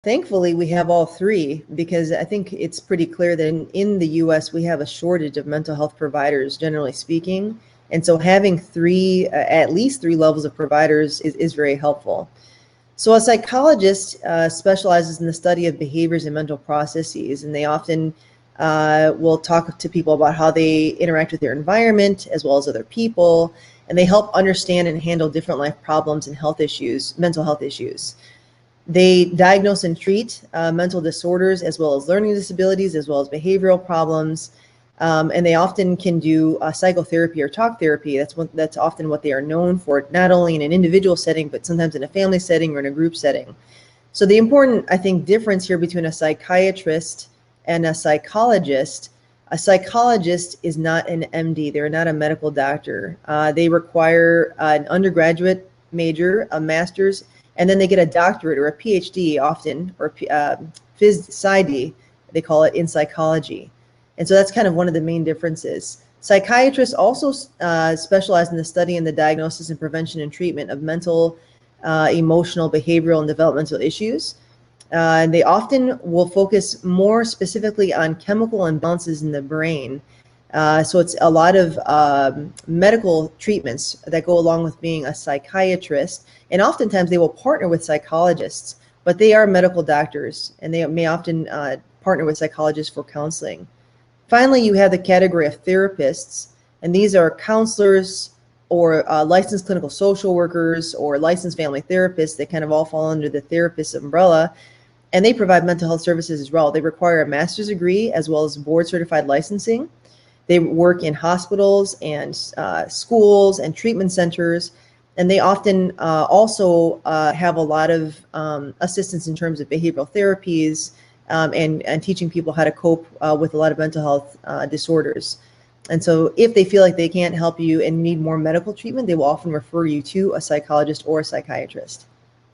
Thankfully, we have all three, because I think it's pretty clear that in the US, we have a shortage of mental health providers, generally speaking. And so having three, at least three levels of providers is very helpful. So a psychologist specializes in the study of behaviors and mental processes, and they often will talk to people about how they interact with their environment as well as other people, and they help understand and handle different life problems and health issues, mental health issues. They diagnose and treat mental disorders as well as learning disabilities, as well as behavioral problems. And they often can do psychotherapy or talk therapy. That's often what they are known for, not only in an individual setting, but sometimes in a family setting or in a group setting. So the important, I think, difference here between a psychiatrist and a psychologist is not an MD. They're not a medical doctor. They require an undergraduate major, a master's, and then they get a doctorate or a PhD often, or phys sci, they call it, in psychology. And so that's kind of one of the main differences. Psychiatrists also specialize in the study and the diagnosis and prevention and treatment of mental, emotional, behavioral, and developmental issues. And they often will focus more specifically on chemical imbalances in the brain. So it's a lot of medical treatments that go along with being a psychiatrist. And oftentimes they will partner with psychologists, but they are medical doctors, and they may often partner with psychologists for counseling. Finally, you have the category of therapists, and these are counselors or licensed clinical social workers or licensed family therapists. They kind of all fall under the therapist umbrella, and they provide mental health services as well. They require a master's degree as well as board certified licensing. They work in hospitals and schools and treatment centers, and they often also have a lot of assistance in terms of behavioral therapies and teaching people how to cope with a lot of mental health disorders. And so if they feel like they can't help you and need more medical treatment, they will often refer you to a psychologist or a psychiatrist.